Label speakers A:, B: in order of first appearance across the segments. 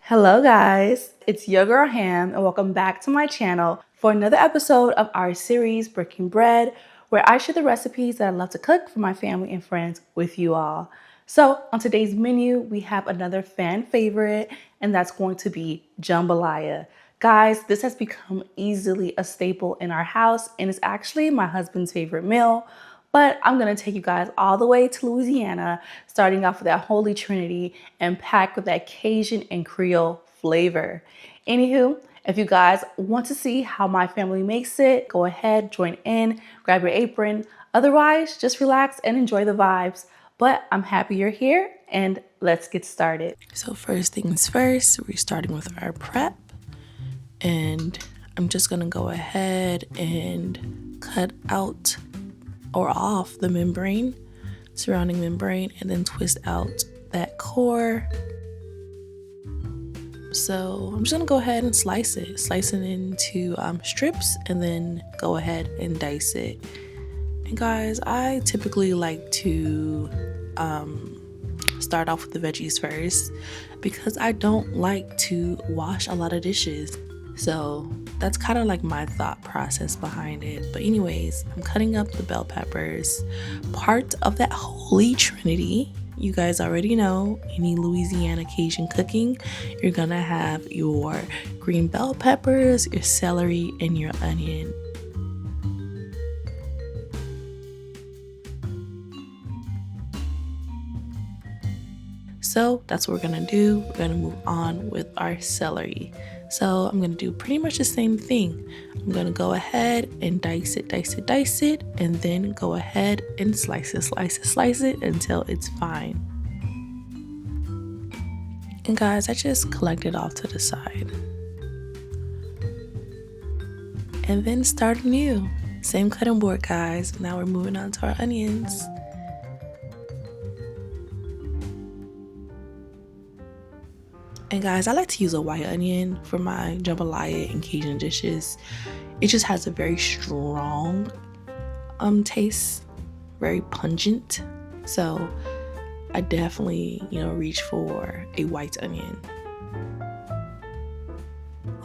A: Hello guys, it's your girl Ham and welcome back to my channel for another episode of our series Breaking Bread, where I share the recipes that I love to cook for my family and friends with you all. So on today's menu, we have another fan favorite, and that's going to be jambalaya. Guys, this has become easily a staple in our house and it's actually my husband's favorite meal. But I'm gonna take you guys all the way to Louisiana, starting off with that Holy Trinity and packed with that Cajun and Creole flavor. Anywho, if you guys want to see how my family makes it, go ahead, join in, grab your apron. Otherwise, just relax and enjoy the vibes. But I'm happy you're here and let's get started.
B: So first things first, we're starting with our prep. And I'm just gonna go ahead and cut out or off the membrane, surrounding membrane, and then twist out that core. So I'm just gonna go ahead and slice it into strips and then go ahead and dice it. And guys, I typically like to start off with the veggies first because I don't like to wash a lot of dishes. So that's kind of like my thought process behind it. But anyways, I'm cutting up the bell peppers, part of that Holy Trinity. You guys already know, any Louisiana Cajun cooking, you're gonna have your green bell peppers, your celery, and your onion. So that's what we're gonna do. We're gonna move on with our celery. So I'm gonna do pretty much the same thing. I'm gonna go ahead and dice it, and then go ahead and slice it until it's fine. And guys, I just collect it off to the side. And then start anew. Same cutting board, guys. Now we're moving on to our onions. And guys, I like to use a white onion for my jambalaya and Cajun dishes. It just has a very strong taste, very pungent. So I definitely, reach for a white onion.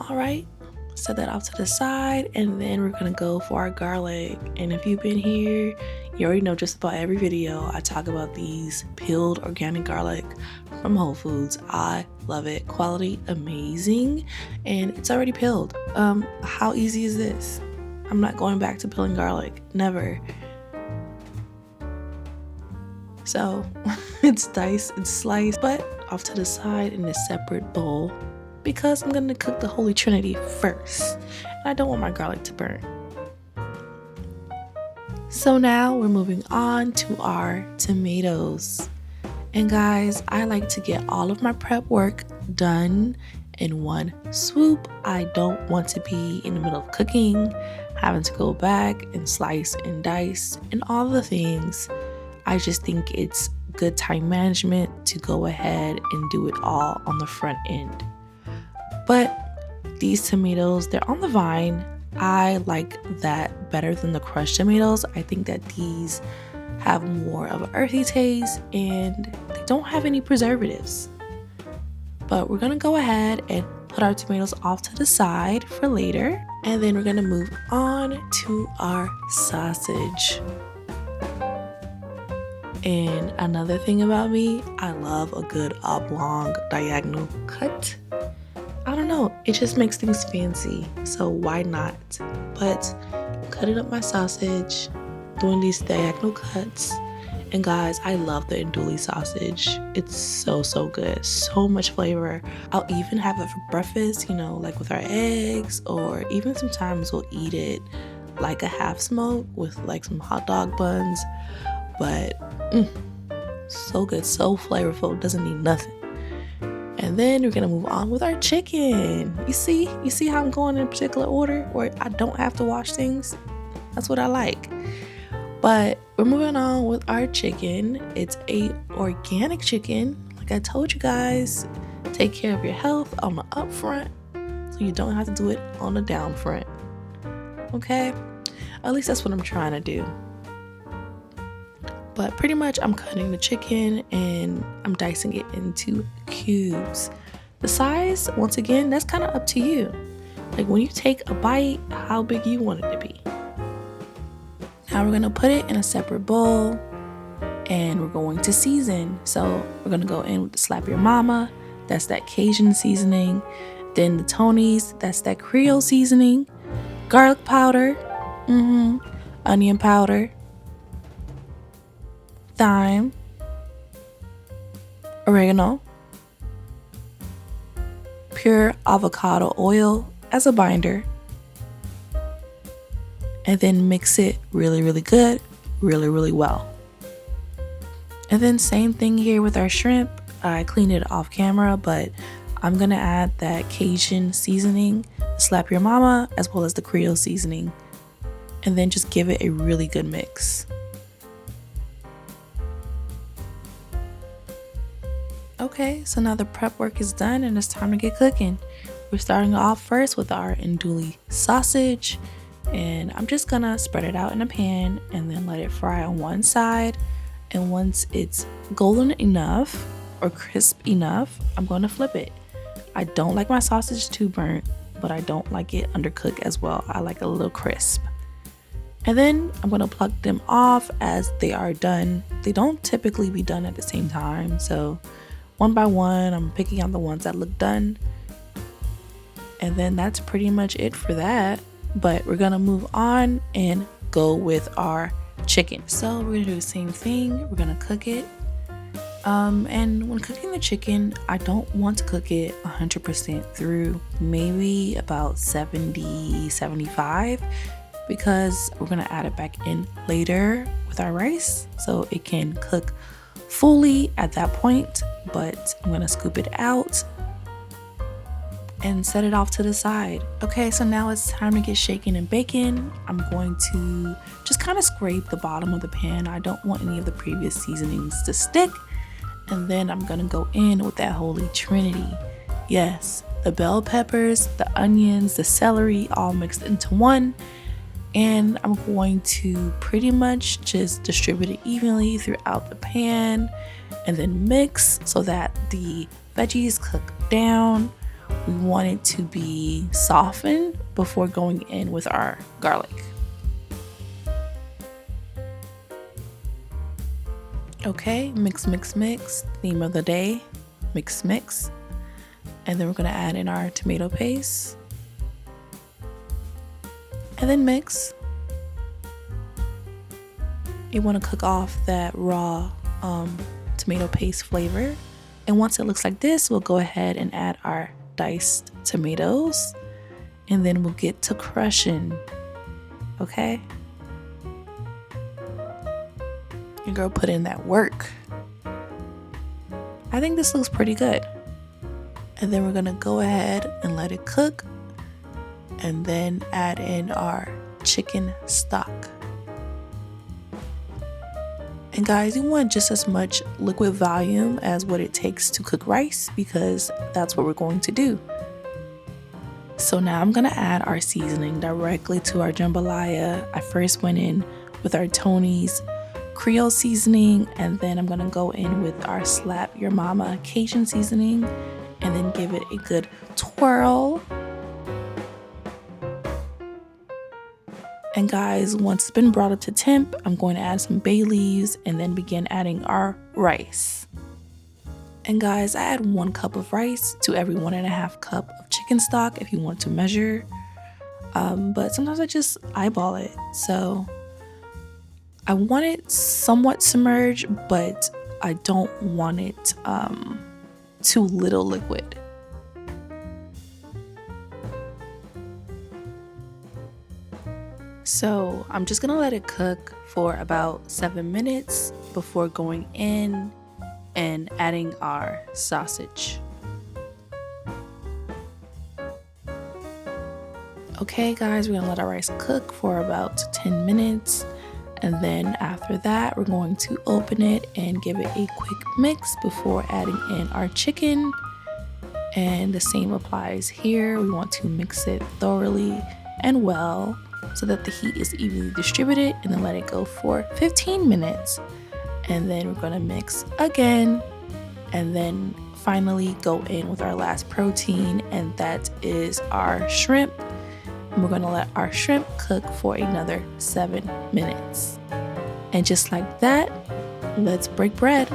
B: All right, set that off to the side, and then we're gonna go for our garlic. And if you've been here, you already know just about every video I talk about these peeled organic garlic from Whole Foods. I love it. Quality amazing, and it's already peeled. How easy is this? I'm not going back to peeling garlic, never. So it's diced, it's sliced, but off to the side in a separate bowl because I'm gonna cook the Holy Trinity first, and I don't want my garlic to burn. So now we're moving on to our tomatoes. And guys, I like to get all of my prep work done in one swoop. I don't want to be in the middle of cooking, having to go back and slice and dice and all the things. I just think it's good time management to go ahead and do it all on the front end. But these tomatoes, they're on the vine. I like that better than the crushed tomatoes. I think that these have more of an earthy taste and they don't have any preservatives. But we're gonna go ahead and put our tomatoes off to the side for later, and then we're gonna move on to our sausage. And another thing about me, I love a good oblong diagonal cut. I don't know, it just makes things fancy, so why not? But cutting up my sausage, doing these diagonal cuts. And guys, I love the andouille sausage. It's so good, so much flavor. I'll even have it for breakfast, like with our eggs, or even sometimes we'll eat it like a half smoke with like some hot dog buns. But so good, so flavorful, doesn't need nothing. And then we're gonna move on with our chicken. You see how I'm going in a particular order where I don't have to wash things? That's what I like. But we're moving on with our chicken. It's a organic chicken. Like I told you guys, take care of your health on the up front so you don't have to do it on the down front. Okay? At least that's what I'm trying to do. But pretty much I'm cutting the chicken and I'm dicing it into cubes. The size, once again, that's kind of up to you. Like when you take a bite, how big you want it to be. Now we're gonna put it in a separate bowl and we're going to season. So we're gonna go in with the Slap Your Mama, that's that Cajun seasoning. Then the Tony's, that's that Creole seasoning. Garlic powder, onion powder, thyme, oregano, pure avocado oil as a binder, and then mix it really, really good, really, really well. And then same thing here with our shrimp. I cleaned it off camera, but I'm gonna add that Cajun seasoning, Slap Your Mama, as well as the Creole seasoning, and then just give it a really good mix. Okay, so now the prep work is done and it's time to get cooking. We're starting off first with our andouille sausage, and I'm just gonna spread it out in a pan and then let it fry on one side. And once it's golden enough or crisp enough, I'm going to flip it. I don't like my sausage too burnt, but I don't like it undercooked as well. I like it a little crisp. And then I'm going to pluck them off as they are done. They don't typically be done at the same time, so one by one I'm picking out the ones that look done. And then that's pretty much it for that. But we're gonna move on and go with our chicken. So we're gonna do the same thing. We're gonna cook it. And when cooking the chicken, I don't want to cook it 100% through, maybe about 70-75, because we're gonna add it back in later with our rice so it can cook fully at that point. But I'm gonna scoop it out and set it off to the side. Okay, so now it's time to get shaken and baking. I'm going to just kind of scrape the bottom of the pan. I don't want any of the previous seasonings to stick. And then I'm gonna go in with that holy trinity. Yes, the bell peppers, the onions, the celery, all mixed into one. And I'm going to pretty much just distribute it evenly throughout the pan and then mix so that the veggies cook down. We want it to be softened before going in with our garlic. Okay, mix, mix, mix. Theme of the day, mix, mix. And then we're gonna add in our tomato paste. And then mix. You wanna cook off that raw tomato paste flavor. And once it looks like this, we'll go ahead and add our diced tomatoes, and then we'll get to crushing. Okay, your girl put in that work. I think this looks pretty good. And then we're gonna go ahead and let it cook and then add in our chicken stock. And guys, you want just as much liquid volume as what it takes to cook rice, because that's what we're going to do. So now I'm gonna add our seasoning directly to our jambalaya. I first went in with our Tony's Creole seasoning, and then I'm gonna go in with our Slap Your Mama Cajun seasoning, and then give it a good twirl. And guys, once it's been brought up to temp, I'm going to add some bay leaves and then begin adding our rice. And guys, I add 1 cup of rice to every 1.5 cup of chicken stock if you want to measure. But sometimes I just eyeball it. So I want it somewhat submerged, but I don't want it too little liquid. So I'm just gonna let it cook for about 7 minutes before going in and adding our sausage. Okay guys, we're gonna let our rice cook for about 10 minutes. And then after that, we're going to open it and give it a quick mix before adding in our chicken. And the same applies here. We want to mix it thoroughly and well so that the heat is evenly distributed, and then let it go for 15 minutes. And then we're gonna mix again, and then finally go in with our last protein, and that is our shrimp. And we're gonna let our shrimp cook for another 7 minutes. And just like that, let's break bread.